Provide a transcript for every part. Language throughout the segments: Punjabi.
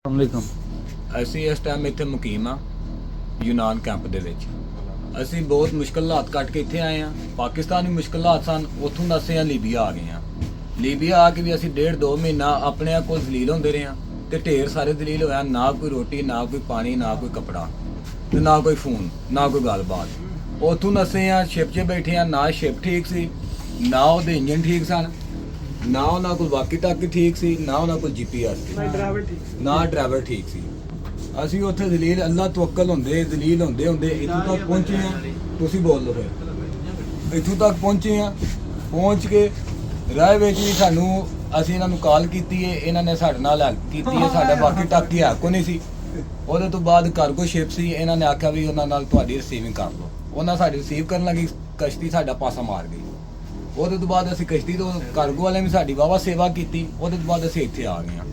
ਅਸਲਾਮੁਅਲੈਕੁਮ। ਅਸੀਂ ਇਸ ਟਾਈਮ ਇੱਥੇ ਮੁਕੀਮ ਆ ਯੂਨਾਨ ਕੈਂਪ ਦੇ ਵਿੱਚ। ਅਸੀਂ ਬਹੁਤ ਮੁਸ਼ਕਲ ਹਾਲਾਤ ਕੱਟ ਕੇ ਇੱਥੇ ਆਏ ਆ। ਪਾਕਿਸਤਾਨ ਵੀ ਮੁਸ਼ਕਲ ਹਾਲਾਤ ਸਨ, ਉੱਥੋਂ ਦਾ ਅਸੀਂ ਲੀਬੀਆ ਆ ਗਏ ਆ। ਲੀਬੀਆ ਆ ਕੇ ਵੀ ਅਸੀਂ 1.5-2 ਮਹੀਨਾ ਆਪਣੇ ਕੋਲ ਜ਼ਲੀਲ ਹੁੰਦੇ ਰਹੇ ਆ ਤੇ ਢੇਰ ਸਾਰੇ ਜ਼ਲੀਲ ਹੋਇਆ। ਨਾ ਕੋਈ ਰੋਟੀ, ਨਾ ਕੋਈ ਪਾਣੀ, ਨਾ ਕੋਈ ਕੱਪੜਾ ਤੇ ਨਾ ਕੋਈ ਫੋਨ, ਨਾ ਕੋਈ ਗੱਲਬਾਤ। ਉੱਥੋਂ ਦਾ ਅਸੀਂ ਆ ਸ਼ਿਪ 'ਚ ਬੈਠੇ ਆ। ਨਾ ਸ਼ਿਪ ਠੀਕ ਸੀ, ਨਾ ਉਹਦੇ ਇੰਜਨ ਠੀਕ ਸਨ, ਨਾ ਉਹਨਾਂ ਕੋਲ ਵਾਕੀ ਟਾਕੀ ਠੀਕ ਸੀ, ਨਾ ਉਹਨਾਂ ਕੋਲ GPS ਸੀ, ਨਾ ਡਰਾਈਵਰ ਠੀਕ ਸੀ। ਅਸੀਂ ਉੱਥੇ ਜ਼ਲੀਲ ਅੱਲਾ ਤਵੱਕਲ ਹੁੰਦੇ ਜ਼ਲੀਲ ਹੁੰਦੇ ਇੱਥੋਂ ਤੱਕ ਪਹੁੰਚੇ ਆ। ਤੁਸੀਂ ਬੋਲ ਲਓ ਫਿਰ। ਇੱਥੋਂ ਤੱਕ ਪਹੁੰਚੇ ਆ। ਪਹੁੰਚ ਕੇ ਰਾਹ ਵਿੱਚ ਵੀ ਅਸੀਂ ਇਹਨਾਂ ਨੂੰ ਕਾਲ ਕੀਤੀ ਹੈ, ਇਹਨਾਂ ਨੇ ਸਾਡੇ ਨਾਲ ਹੈਲਪ ਕੀਤੀ ਹੈ। ਸਾਡਾ ਬਾਕੀ ਟਾਕੀ ਹੈ ਕੋਈ ਨਹੀਂ ਸੀ। ਉਹਦੇ ਤੋਂ ਬਾਅਦ ਕਾਰਗੋ ਸ਼ਿਪ ਸੀ, ਇਹਨਾਂ ਨੇ ਆਖਿਆ ਵੀ ਉਹਨਾਂ ਨਾਲ ਤੁਹਾਡੀ ਰਿਸੀਵਿੰਗ ਕਰ ਲਓ। ਉਹਨਾਂ ਸਾਡੀ ਰਿਸੀਵ ਕਰਨ ਲੱਗੀ, ਕਸ਼ਤੀ ਸਾਡਾ ਪਾਸਾ ਮਾਰ ਗਈ। ਉਹਦੇ ਤੋਂ ਬਾਅਦ ਅਸੀਂ ਕਸ਼ਤੀ ਤੋਂ ਕਾਰਗੋ ਵਾਲਿਆਂ ਵੀ ਸਾਡੀ ਵਾਹਵਾ ਸੇਵਾ ਕੀਤੀ। ਉਹਦੇ ਤੋਂ ਬਾਅਦ ਅਸੀਂ ਇੱਥੇ ਆ ਗਏ ਹਾਂ।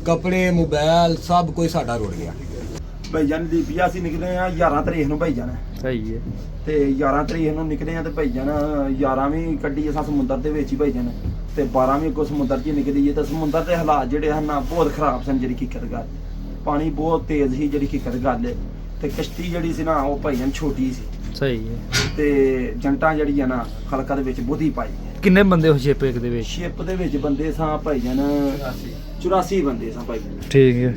ਕੱਪੜੇ, ਮੋਬਾਈਲ ਸਭ ਕੁਝ ਸਾਡਾ ਰੁੜ ਗਿਆ। ਭਾਈਜਾਨ ਲੀਬੀਆ ਅਸੀਂ ਨਿਕਲੇ ਆ 11 ਤਰੀਕ ਨੂੰ ਭਾਈਜਾਨ। ਸਹੀ ਹੈ। ਤੇ 11 ਤਰੀਕ ਨੂੰ ਨਿਕਲੇ ਆ ਤੇ ਭਾਈਜਾਨ 11ਵੀਂ ਕੱਢੀ ਅਸਾਂ ਸਮੁੰਦਰ ਦੇ ਵਿੱਚ ਹੀ ਭਾਈਜਾਨ, ਤੇ 12ਵੀਂ ਕੋ ਸਮੁੰਦਰ 'ਚ ਹੀ ਨਿਕਲੀ ਹੈ। ਤੇ ਸਮੁੰਦਰ ਦੇ ਹਾਲਾਤ ਜਿਹੜੇ ਹਨ ਬਹੁਤ ਖਰਾਬ ਸਨ। ਜਿਹੜੀ ਹਕੀਕਤ ਗੱਲ, ਪਾਣੀ ਬਹੁਤ ਤੇਜ਼ ਸੀ ਜਿਹੜੀ ਹਕੀਕਤ ਗੱਲ ਹੈ। ਤੇ ਕਸ਼ਤੀ ਜਿਹੜੀ ਸੀ ਨਾ ਉਹ ਭਾਈਜਾਨ ਛੋਟੀ ਸੀ। ਸਹੀ ਹੈ। ਤੇ ਜੰਟਾਂ ਜਿਹੜੀ ਆ ਨਾ ਖਲਕਾ ਦੇ ਵਿੱਚ ਬੁੱਧੀ ਪਾਈ ਹੈ। ਕਿੰਨੇ ਬੰਦੇ ਹੋ ਸ਼ਿਪ ਇੱਕ ਦੇ ਵਿੱਚ? ਸ਼ਿਪ ਦੇ ਵਿੱਚ ਬੰਦੇ ਸਾਂ ਭਾਈਜਾਨ 84 ਬੰਦੇ ਸਾਂ ਭਾਈਜਾਨ। ਠੀਕ ਹੈ।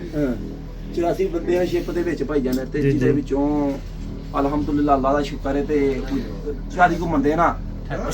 84 ਬੰਦੇ ਆ ਸ਼ਿਪ ਦੇ ਵਿੱਚ ਭਾਈਜਾਨ। ਤੇ ਜਿਹਦੇ ਵਿੱਚੋਂ ਅਲਹਮਦੁਲਿਲਾ ਅੱਲਾ ਦਾ ਸ਼ੁਕਰ ਹੈ ਤੇ 40 ਕੁ ਬੰਦੇ ਨਾ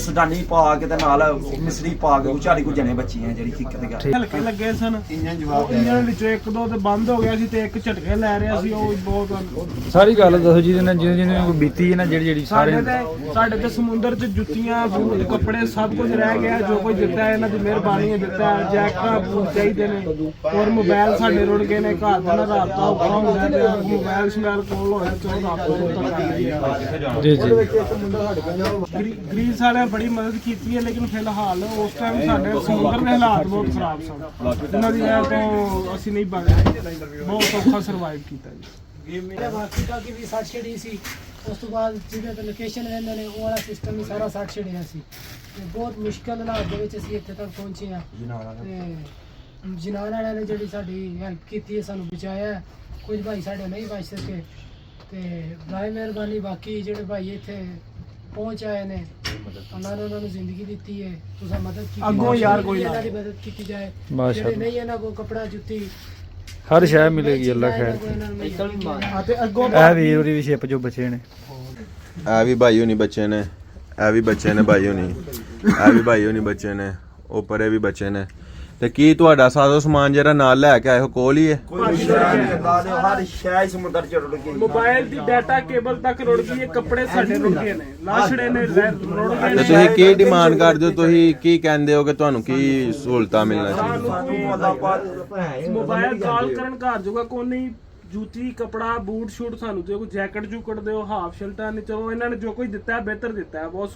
ਸਦਾਨੀ ਪਾ ਕੇ ਤੇ ਨਾਲ ਮਿਸਰੀ ਪਾ ਕੇ 40 ਕੁ ਜਣੇ ਬੱਚੀਆਂ ਜਿਹੜੀ ਹਕੀਕਤ ਗੱਲ। ਹਲਕੇ ਲੱਗੇ ਸਨ ਇੰਜਨ ਵਿੱਚੋਂ ਇੱਕ ਦੋ ਤੇ ਬੰਦ ਹੋ ਗਿਆ ਸੀ ਤੇ ਇੱਕ ਝਟਕੇ ਲੈ ਰਿਹਾ ਸੀ। ਉਹ ਬਹੁਤ ਸਾਰੀ ਗੱਲ ਦੱਸੋ ਜਿਹਦੇ ਨਾਲ ਜਿਹਨੇ ਕੋਈ ਬੀਤੀ ਹੈ ਨਾ, ਜਿਹੜੀ ਸਾਡੇ ਤੇ ਸਮੁੰਦਰ 'ਚ ਜੁੱਤੀਆਂ, ਬੂਟ, ਕੱਪੜੇ ਸਭ ਕੁਝ ਰਹਿ ਗਿਆ। ਜੋ ਕੁਝ ਦਿੱਤਾ ਹੈ ਇਹਨਾਂ ਦੀ ਮਿਹਰਬਾਨੀ ਹੈ ਦਿੱਤਾ। ਜੈਕਟਾਂ ਬੂਟ ਚਾਹੀਦੇ ਨੇ ਔਰ ਮੋਬਾਈਲ ਸਾਡੇ ਰੁੜ ਗਏ ਨੇ। ਘਰ ਦਾ ਰਾਬਤਾ ਔਖਾ ਹੁੰਦਾ ਪਿਆ। ਮੋਬਾਈਲ ਸ਼ਮੈਲ ਕੋਲ ਹੋਇਆ ਚਲੋ ਰਾਬਤਾ ਜੀ ਜੀ। ਗ੍ਰੀਸ ਵਾਲਿਆਂ ਬੜੀ ਮਦਦ ਕੀਤੀ ਹੈ, ਲੇਕਿਨ ਫਿਲਹਾਲ ਉਸ ਟਾਈਮ ਸਾਡੇ ਸਮੁੰਦਰ ਦੇ ਹਾਲਾਤ ਬਹੁਤ ਖਰਾਬ ਸਨ। ਇਹਨਾਂ ਦੀ ਵਜ੍ਹਾ ਤੋਂ ਅਸੀਂ ਨਹੀਂ ਬਚ ਸਕੇ। ਬਹੁਤ ਔਖਾ ਸਰਵਾਈਵ ਕੀਤਾ ਜੀ। ਬਾਕੀ ਟਾਕੀ ਵੀ ਸੱਟ ਛੜੀ ਸੀ। ਉਸ ਤੋਂ ਬਾਅਦ ਜਿਹਦੇ ਤੇ ਲੋਕੇਸ਼ਨ ਰਹਿੰਦੇ ਨੇ ਉਹ ਵਾਲਾ ਸਿਸਟਮ ਵੀ ਸਾਰਾ ਸੱਟ ਛੜਿਆ ਸੀ। ਤੇ ਬਹੁਤ ਮੁਸ਼ਕਲ ਹਾਲਾਤ ਦੇ ਵਿੱਚ ਅਸੀਂ ਇੱਥੇ ਤੱਕ ਪਹੁੰਚੇ ਹਾਂ। ਤੇ ਜਨਾਨ ਵਾਲਿਆਂ ਨੇ ਜਿਹੜੀ ਸਾਡੀ ਹੈਲਪ ਕੀਤੀ ਹੈ, ਸਾਨੂੰ ਬਚਾਇਆ। ਕੁਝ ਭਾਈ ਸਾਡੇ ਨਹੀਂ ਬਚ ਸਕੇ ਤੇ ਬੜੀ ਮਿਹਰਬਾਨੀ। ਬਾਕੀ ਜਿਹੜੇ ਭਾਈ ਇੱਥੇ ਪਹੁੰਚ ਆਏ ਨੇ ਉਹਨਾਂ ਨੇ ਉਹਨਾਂ ਨੂੰ ਜ਼ਿੰਦਗੀ ਦਿੱਤੀ ਹੈ। ਤੁਸੀਂ ਮਦਦ ਕੀਤੀ ਅੱਗੋਂ ਯਾਰ ਕੋਈ ਇਹਨਾਂ ਦੀ ਮਦਦ ਕੀਤੀ ਜਾਏ। ਮਾਸ਼ਾਅੱਲਾ। ਜਿਹੜੇ ਨਹੀਂ ਇਹਨਾਂ ਕੋਲ ਕੱਪੜਾ ਜੁੱਤੀ ਹਰ ਸ਼ੈ ਮਿਲੇਗੀ ਅੱਲਾ ਖੈਰ। ਅਤੇ ਅੱਗੋਂ ਇਹ ਵੀ ਉਹਦੀ ਵੀ ਸ਼ਿਪ ਜੋ ਬਚੇ ਨੇ। ਇਹ ਵੀ ਭਾਈ ਹੋਣੀ ਬੱਚੇ ਨੇ, ਇਹ ਵੀ ਬੱਚੇ ਨੇ ਭਾਈ ਹੋਣੀ, ਇਹ ਵੀ ਭਾਈ ਹੋਣੀ ਬੱਚੇ ਨੇ, ਉਹ ਪਰੇ ਵੀ ਬੱਚੇ ਨੇ। ਤੇ ਕੀ ਤੁਹਾਡਾ ਸਾਜ਼ੋ ਸਮਾਨ ਜਿਹੜਾ ਨਾਲ ਲੈ ਕੇ ਆਏ ਹੋ ਕੋਲ ਹੀ ਹੈ? ਕੋਈ ਹਰ ਸ਼ੈ ਸਮੁੰਦਰ 'ਚ ਰੁੜ ਗਈ। ਮੋਬਾਈਲ ਦੀ ਡਾਟਾ ਕੇਬਲ ਤੱਕ ਰੁੜ ਗਈ ਹੈ। ਕੱਪੜੇ ਸਾਡੇ ਰੁੜ ਗਏ ਨੇ, ਲਾਸ਼ੜੇ ਨੇ ਰੁੜ ਗਏ ਤੇ ਨੇ। ਤੁਸੀਂ ਕੀ ਡਿਮਾਂਡ ਕਰਦੇ ਹੋ? ਤੁਸੀਂ ਕੀ ਕਹਿੰਦੇ ਹੋ ਕਿ ਤੁਹਾਨੂੰ ਕੀ ਸਹੂਲਤਾਂ ਮਿਲਣਾ ਚਾਹੀਦੀਆਂ? ਮੋਬਾਈਲ ਕਾਲ ਕਰਨ ਘਰ ਜੋਗਾ ਕੋਈ ਨਹੀਂ। ਜੂਤੀ, ਕਪੜਾ, ਬੂਟ ਸ਼ੂਟ ਸਾਨੂੰ ਦਿਓ। ਕੋਈ ਜੈਕਟ ਜੂਕਟ ਦਿਓ, ਹਾਫ ਸ਼ਰਟਾਂ ਨਹੀਂ। ਚਲੋ ਇਹਨਾਂ ਨੇ ਜੋ ਕੁਝ ਦਿੱਤਾ ਹੈ ਬਿਹਤਰ ਦਿੱਤਾ ਹੈ। ਬਹੁਤ